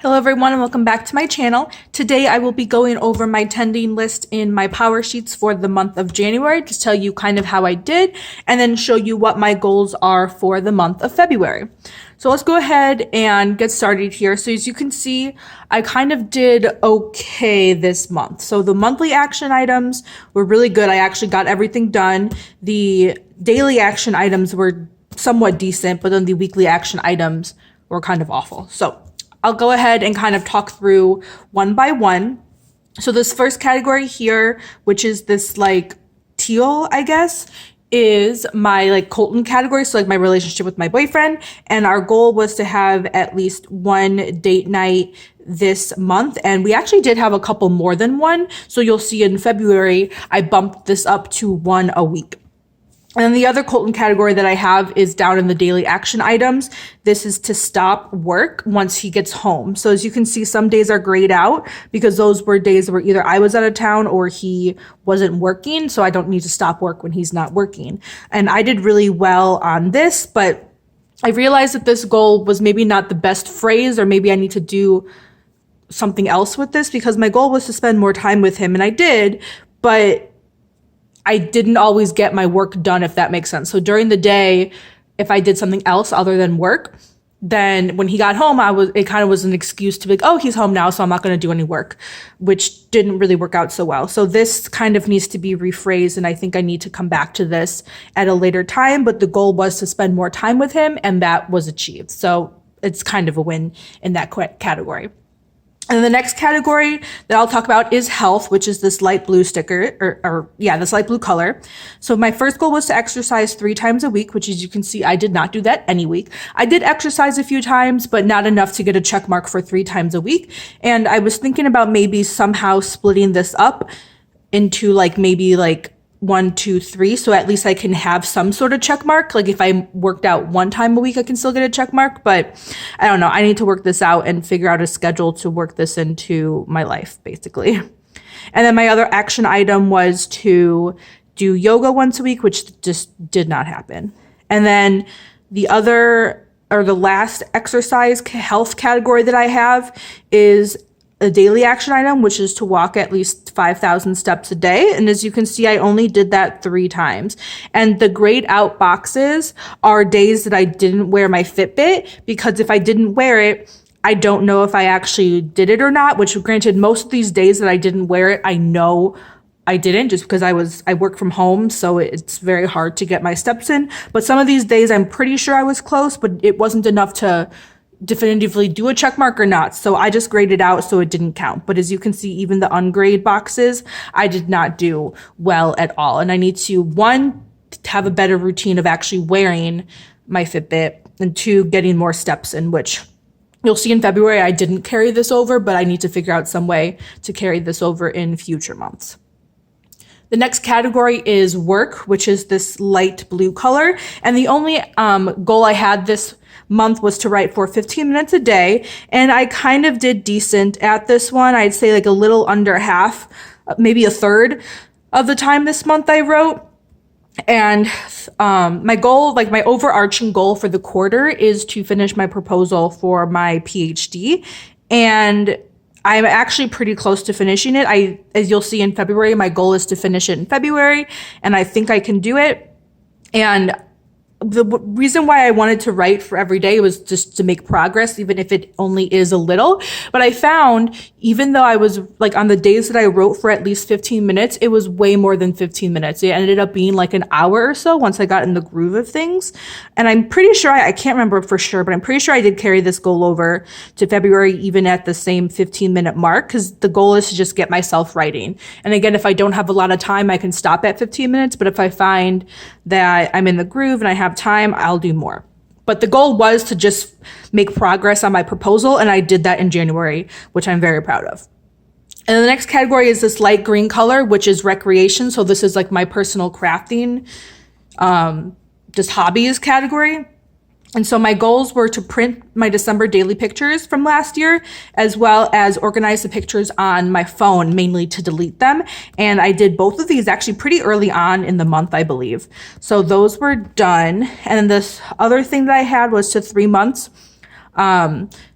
Hello everyone and welcome back to my channel. Today I will be going over my attending list in my PowerSheets for the month of January to tell you kind of how I did and then show you what my goals are for the month of February. So let's go ahead and get started here. So as you can see, I kind of did okay this month. So the monthly action items were really good. I actually got everything done. The daily action items were somewhat decent, but then the weekly action items were kind of awful. So I'll go ahead and kind of talk through one by one. So this first category here, which is this like teal, I guess, is my like Colton category. So like my relationship with my boyfriend. And our goal was to have at least one date night this month. And we actually did have a couple more than one. So you'll see in February, I bumped this up to one a week. And then the other Colton category that I have is down in the daily action items. This is to stop work once he gets home. So as you can see, some days are grayed out because those were days where either I was out of town or he wasn't working. So I don't need to stop work when he's not working. And I did really well on this, but I realized that this goal was maybe not the best phrase, or maybe I need to do something else with this, because my goal was to spend more time with him, and I did, but I didn't always get my work done, if that makes sense. So during the day, if I did something else other than work, then when he got home, it kind of was an excuse to be like, oh, he's home now, so I'm not going to do any work, which didn't really work out so well. So this kind of needs to be rephrased, and I think I need to come back to this at a later time, but the goal was to spend more time with him, and that was achieved. So it's kind of a win in that category. And the next category that I'll talk about is health, which is this light blue sticker, this light blue color. So my first goal was to exercise 3 times a week, which, as you can see, I did not do that any week. I did exercise a few times, but not enough to get a check mark for 3 times a week. And I was thinking about maybe somehow splitting this up into maybe 1, 2, 3. So at least I can have some sort of check mark. Like if I worked out 1 time a week, I can still get a check mark, but I don't know. I need to work this out and figure out a schedule to work this into my life, basically. And then my other action item was to do yoga once a week, which just did not happen. And then the last exercise health category that I have is a daily action item, which is to walk at least 5,000 steps a day. And as you can see, I only did that 3 times. And the grayed out boxes are days that I didn't wear my Fitbit, because if I didn't wear it, I don't know if I actually did it or not, which granted, most of these days that I didn't wear it, I know I didn't, just because I work from home, so it's very hard to get my steps in. But some of these days I'm pretty sure I was close, but it wasn't enough to definitively do a check mark or not. So I just graded out, so it didn't count. But as you can see, even the ungraded boxes, I did not do well at all. And I need to, 1, have a better routine of actually wearing my Fitbit, and 2, getting more steps in, which you'll see in February, I didn't carry this over, but I need to figure out some way to carry this over in future months. The next category is work, which is this light blue color. And the only goal I had this month was to write for 15 minutes a day. And I kind of did decent at this one. I'd say a little under half, maybe a third of the time this month I wrote. And my goal, my overarching goal for the quarter, is to finish my proposal for my PhD. And I'm actually pretty close to finishing it. As you'll see in February, my goal is to finish it in February, and I think I can do it. And the reason why I wanted to write for every day was just to make progress, even if it only is a little. But I found, even though I was on the days that I wrote for at least 15 minutes, it was way more than 15 minutes. It ended up being an hour or so once I got in the groove of things. And I'm pretty sure, I can't remember for sure, but I'm pretty sure I did carry this goal over to February, even at the same 15-minute mark, because the goal is to just get myself writing. And again, if I don't have a lot of time, I can stop at 15 minutes. But if I find that I'm in the groove and I have time, I'll do more. But the goal was to just make progress on my proposal, and I did that in January, which I'm very proud of. And the next category is this light green color, which is recreation. So this is my personal crafting, just hobbies category. And so my goals were to print my December daily pictures from last year, as well as organize the pictures on my phone, mainly to delete them. And I did both of these actually pretty early on in the month, I believe. So those were done. And this other thing that I had was to 3 months.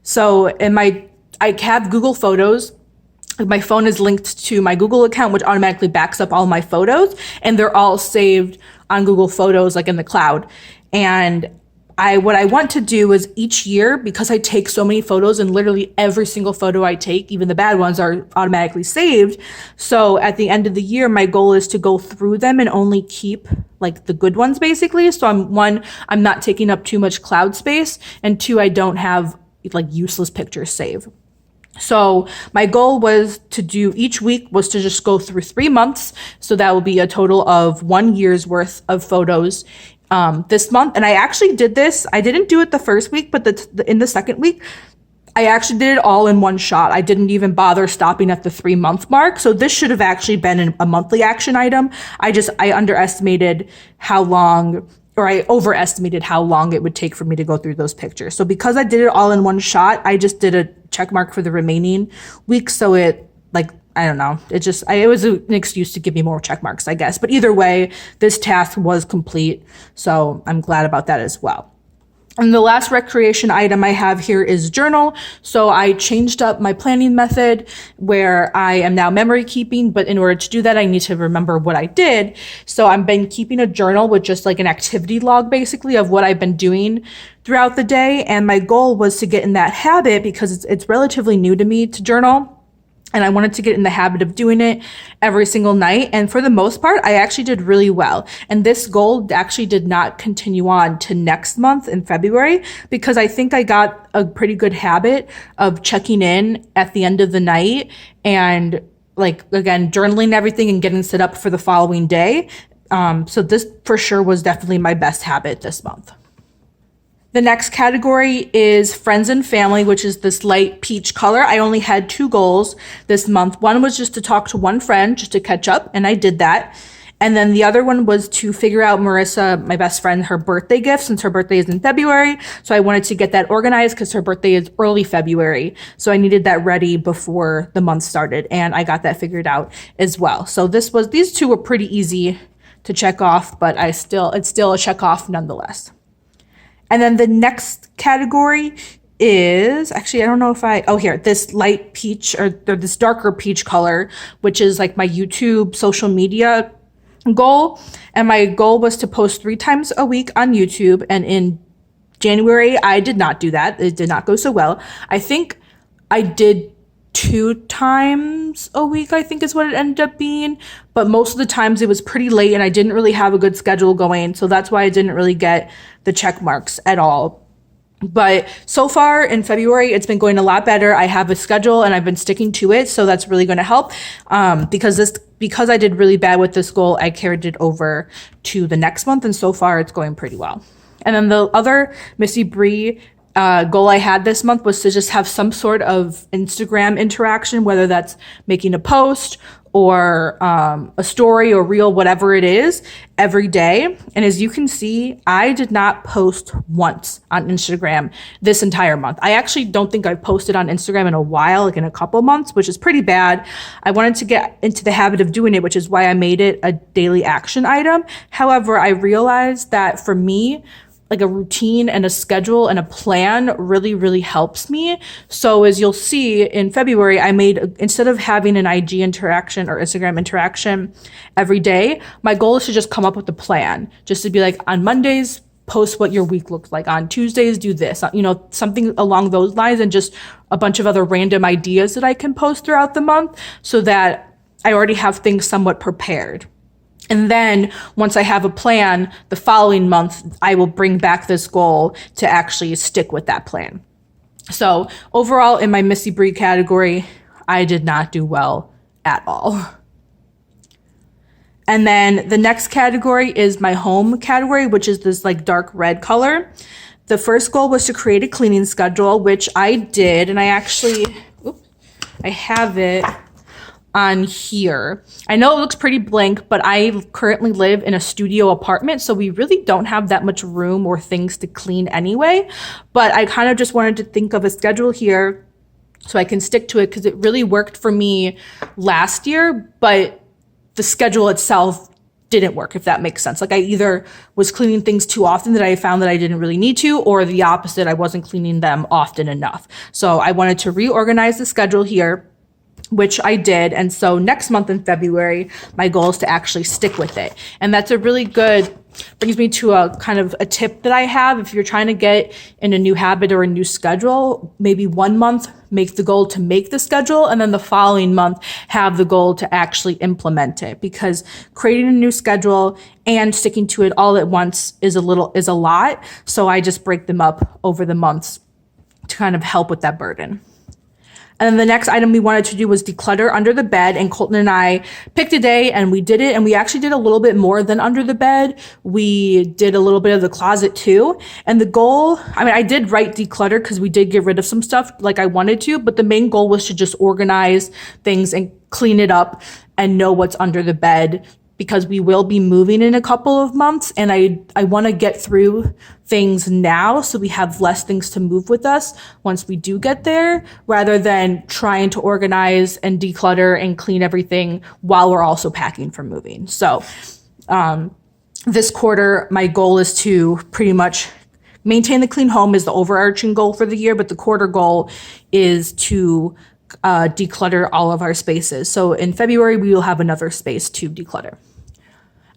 So in my I have Google Photos. My phone is linked to my Google account, which automatically backs up all my photos, and they're all saved on Google Photos, like in the cloud. And what I want to do is each year, because I take so many photos and literally every single photo I take, even the bad ones, are automatically saved. So at the end of the year, my goal is to go through them and only keep like the good ones, basically. So I'm not taking up too much cloud space, and two, I don't have like useless pictures saved. So my goal was to do each week was to just go through 3 months. So that will be a total of 1 year's worth of photos this month. And I actually did this. I didn't do it the first week, but in the second week, I actually did it all in one shot. I didn't even bother stopping at the 3-month mark. So this should have actually been a monthly action item. I underestimated how long, or I overestimated how long it would take for me to go through those pictures. So because I did it all in one shot, I just did a check mark for the remaining weeks. So I don't know. It was an excuse to give me more check marks, I guess. But either way, this task was complete. So I'm glad about that as well. And the last recreation item I have here is journal. So I changed up my planning method where I am now memory keeping, but in order to do that, I need to remember what I did. So I've been keeping a journal with just like an activity log, basically, of what I've been doing throughout the day. And my goal was to get in that habit because it's relatively new to me to journal. And I wanted to get in the habit of doing it every single night. And for the most part, I actually did really well. And this goal actually did not continue on to next month in February, because I think I got a pretty good habit of checking in at the end of the night and like, again, journaling everything and getting set up for the following day. So this for sure was definitely my best habit this month. The next category is friends and family, which is this light peach color. I only had 2 goals this month. One was just to talk to one friend, just to catch up, and I did that. And then the other one was to figure out Marissa, my best friend, her birthday gift, since her birthday is in February. So I wanted to get that organized because her birthday is early February. So I needed that ready before the month started, and I got that figured out as well. So these 2 were pretty easy to check off, but it's still a check off nonetheless. And then the next category is, actually, I don't know if this light peach or this darker peach color, which is like my YouTube social media goal. And my goal was to post 3 times a week on YouTube. And in January, I did not do that. It did not go so well. I think I did 2 times a week, I think is what it ended up being. But most of the times it was pretty late and I didn't really have a good schedule going. So that's why I didn't really get the check marks at all. But so far in February, it's been going a lot better. I have a schedule and I've been sticking to it. So that's really going to help because I did really bad with this goal, I carried it over to the next month. And so far it's going pretty well. And then the other Missy Bree goal I had this month was to just have some sort of Instagram interaction, whether that's making a post or a story or reel, whatever it is, every day. And as you can see, I did not post once on Instagram this entire month. I actually don't think I've posted on Instagram in a while, like in a couple months, which is pretty bad. I wanted to get into the habit of doing it, which is why I made it a daily action item. However, I realized that for me, like a routine and a schedule and a plan really, really helps me. So as you'll see in February, instead of having an IG interaction or Instagram interaction every day, my goal is to just come up with a plan, just to be like, on Mondays, post what your week looks like. On Tuesdays, do this, something along those lines, and just a bunch of other random ideas that I can post throughout the month so that I already have things somewhat prepared. And then once I have a plan, the following month, I will bring back this goal to actually stick with that plan. So overall, in my Missy Bree category, I did not do well at all. And then the next category is my home category, which is this like dark red color. The first goal was to create a cleaning schedule, which I did. And I have it on here. I know it looks pretty blank, but I currently live in a studio apartment, so we really don't have that much room or things to clean anyway. But I kind of just wanted to think of a schedule here so I can stick to it, because it really worked for me last year, but the schedule itself didn't work, if that makes sense. Like I either was cleaning things too often that I found that I didn't really need to, or the opposite, I wasn't cleaning them often enough. So I wanted to reorganize the schedule here, which I did. And so next month in February, my goal is to actually stick with it. And that's a really good, brings me to a kind of a tip that I have. If you're trying to get in a new habit or a new schedule, maybe 1 month, make the goal to make the schedule, and then the following month have the goal to actually implement it, because creating a new schedule and sticking to it all at once is a lot. So I just break them up over the months to kind of help with that burden. And then the next item we wanted to do was declutter under the bed, and Colton and I picked a day and we did it, and we actually did a little bit more than under the bed. We did a little bit of the closet too. And the goal, I did write declutter because we did get rid of some stuff like I wanted to, but the main goal was to just organize things and clean it up and know what's under the bed, because we will be moving in a couple of months, and I want to get through things now so we have less things to move with us once we do get there, rather than trying to organize and declutter and clean everything while we're also packing for moving. So this quarter, my goal is to pretty much maintain the clean home is the overarching goal for the year, but the quarter goal is to declutter all of our spaces. So in February, we will have another space to declutter.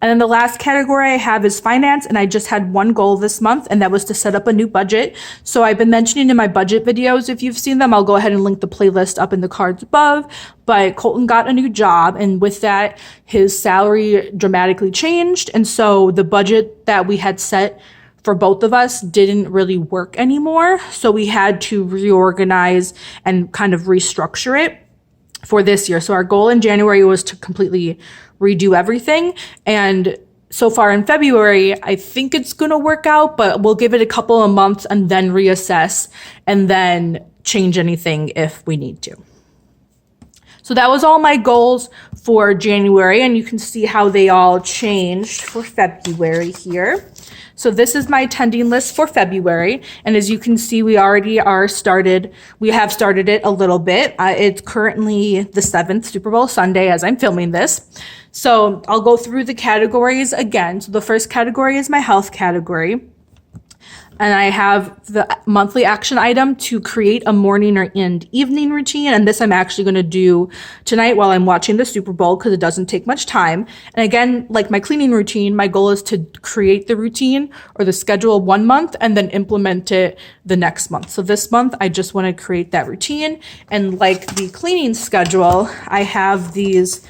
And then the last category I have is finance, and I just had one goal this month, and that was to set up a new budget. So I've been mentioning in my budget videos, if you've seen them, I'll go ahead and link the playlist up in the cards above. But Colton got a new job, and with that, his salary dramatically changed. And so the budget that we had set for both of us didn't really work anymore. So we had to reorganize and kind of restructure it for this year. So our goal in January was to completely redo everything. And so far in February, I think it's going to work out, but we'll give it a couple of months and then reassess and then change anything if we need to. So that was all my goals for January, and you can see how they all changed for February here. So this is my attending list for February, and as you can see, we have started it a little bit. It's currently the 7th, Super Bowl Sunday, as I'm filming this. So I'll go through the categories again. So the first category is my health category. And I have the monthly action item to create a morning and evening routine. And this I'm actually going to do tonight while I'm watching the Super Bowl, because it doesn't take much time. And again, like my cleaning routine, my goal is to create the routine or the schedule 1 month and then implement it the next month. So this month, I just want to create that routine. And like the cleaning schedule, I have these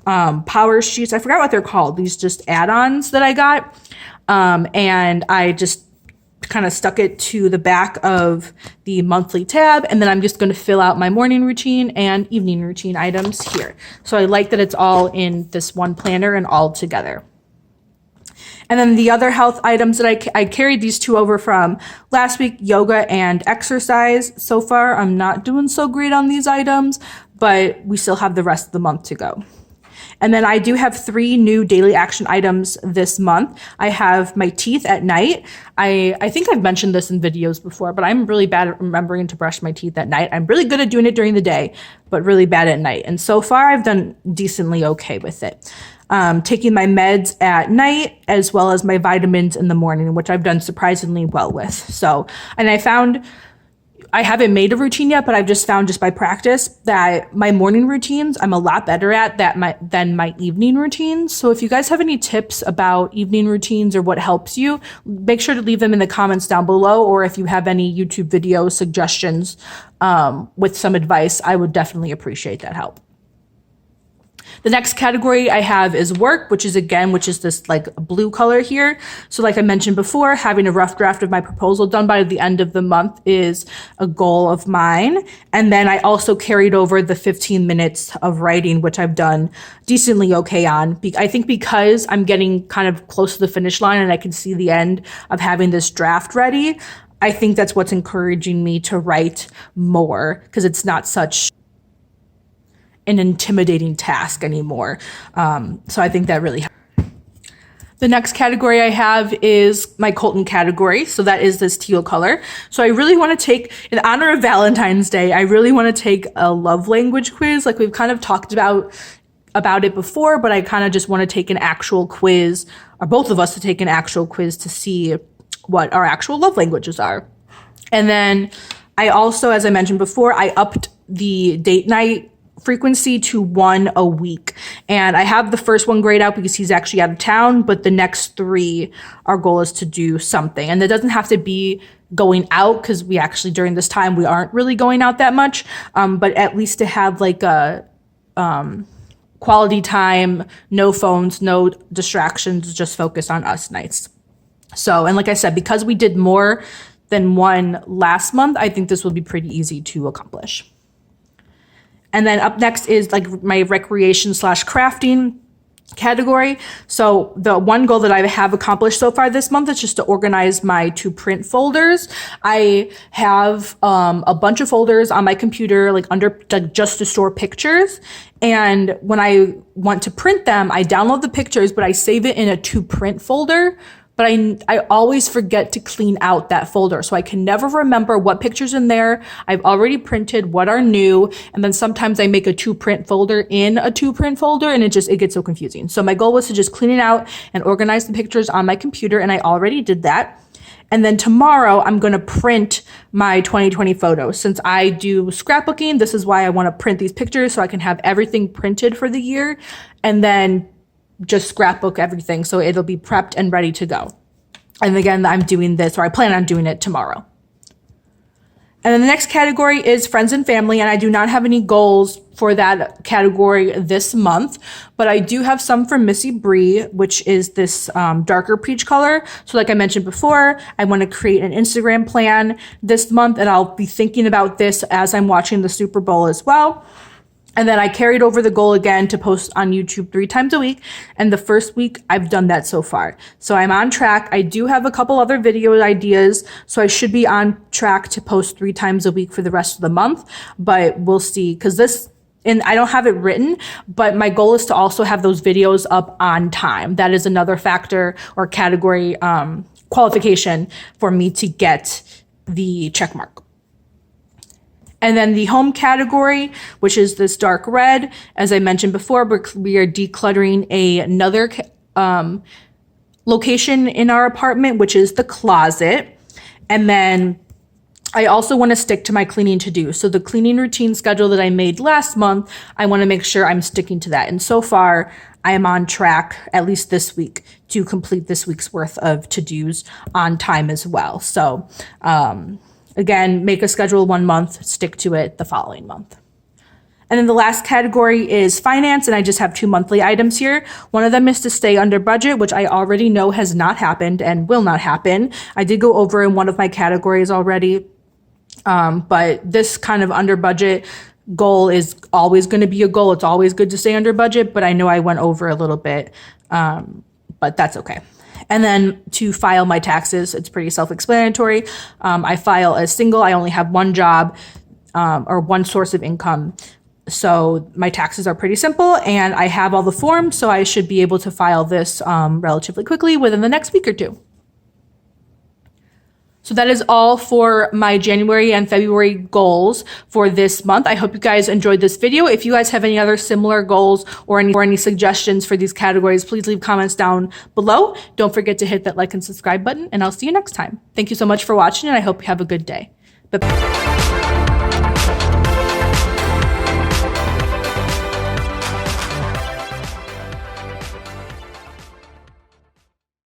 PowerSheets. I forgot what they're called. These just add-ons that I got. And I just kind of stuck it to the back of the monthly tab, and then I'm just going to fill out my morning routine and evening routine items here. So I like that it's all in this one planner and all together. And then the other health items that I carried these two over from last week, yoga and exercise. So far, I'm not doing so great on these items, but we still have the rest of the month to go. And then I do have 3 new daily action items this month. I have my teeth at night. I think I've mentioned this in videos before, but I'm really bad at remembering to brush my teeth at night. I'm really good at doing it during the day, but really bad at night. And so far I've done decently okay with it. Taking my meds at night as well as my vitamins in the morning, which I've done surprisingly well with. So, and I haven't made a routine yet, but I've just found just by practice that my morning routines, I'm a lot better at than my evening routines. So if you guys have any tips about evening routines or what helps you, make sure to leave them in the comments down below. Or if you have any YouTube video suggestions with some advice, I would definitely appreciate that help. The next category I have is work, which is this like blue color here. So like I mentioned before, having a rough draft of my proposal done by the end of the month is a goal of mine. And then I also carried over the 15 minutes of writing, which I've done decently okay on. I think because I'm getting kind of close to the finish line and I can see the end of having this draft ready, I think that's what's encouraging me to write more, because it's not such an intimidating task anymore. So I think that really helps. The next category I have is my Colton category. So that is this teal color. So I really want to take, in honor of Valentine's Day, I really want to take a love language quiz like we've kind of talked about about it before, but I kind of just want to take an actual quiz, or both of us to take an actual quiz to see what our actual love languages are. And then I also, as I mentioned before, I upped the date night frequency to 1 a week. And I have the first one grayed out because he's actually out of town, but the next 3, our goal is to do something. And it doesn't have to be going out, because we actually, during this time, we aren't really going out that much, but at least to have like a quality time, no phones, no distractions, just focus on us nights. So, and like I said, because we did more than one last month, I think this will be pretty easy to accomplish. And then up next is like my recreation / crafting category. So the one goal that I have accomplished so far this month is just to organize my to print folders. I have a bunch of folders on my computer, like just to store pictures. And when I want to print them, I download the pictures, but I save it in a to print folder. But I always forget to clean out that folder. So I can never remember what pictures in there I've already printed, what are new. And then sometimes I make a to print folder in a to print folder, and it gets so confusing. So my goal was to just clean it out and organize the pictures on my computer. And I already did that. And then tomorrow I'm going to print my 2020 photos. Since I do scrapbooking, this is why I want to print these pictures, so I can have everything printed for the year. And then just scrapbook everything, so it'll be prepped and ready to go. And again, I'm doing this, or I plan on doing it tomorrow. And then the next category is friends and family, and I do not have any goals for that category this month, but I do have some for Missy Bree, which is this darker peach color. So like I mentioned before, I want to create an Instagram plan this month, and I'll be thinking about this as I'm watching the Super Bowl as well. And then I carried over the goal again to post on YouTube 3 times a week. And the first week I've done that so far. So I'm on track. I do have a couple other video ideas, so I should be on track to post 3 times a week for the rest of the month, but we'll see. And I don't have it written, but my goal is to also have those videos up on time. That is another factor or category qualification for me to get the check mark. And then the home category, which is this dark red, as I mentioned before, we are decluttering another location in our apartment, which is the closet. And then I also want to stick to my cleaning to-do. So the cleaning routine schedule that I made last month, I want to make sure I'm sticking to that. And so far, I am on track, at least this week, to complete this week's worth of to-dos on time as well. So, again, make a schedule 1 month, stick to it the following month. And then the last category is finance, and I just have 2 monthly items here. One of them is to stay under budget, which I already know has not happened and will not happen. I did go over in one of my categories already, but this kind of under budget goal is always going to be a goal. It's always good to stay under budget, but I know I went over a little bit, but that's okay. And then to file my taxes, it's pretty self-explanatory. I file as single. I only have one job or one source of income. So my taxes are pretty simple, and I have all the forms, so I should be able to file this relatively quickly within the next week or 2. So that is all for my January and February goals for this month. I hope you guys enjoyed this video. If you guys have any other similar goals or any suggestions for these categories, please leave comments down below. Don't forget to hit that like and subscribe button, and I'll see you next time. Thank you so much for watching, and I hope you have a good day. Bye-bye.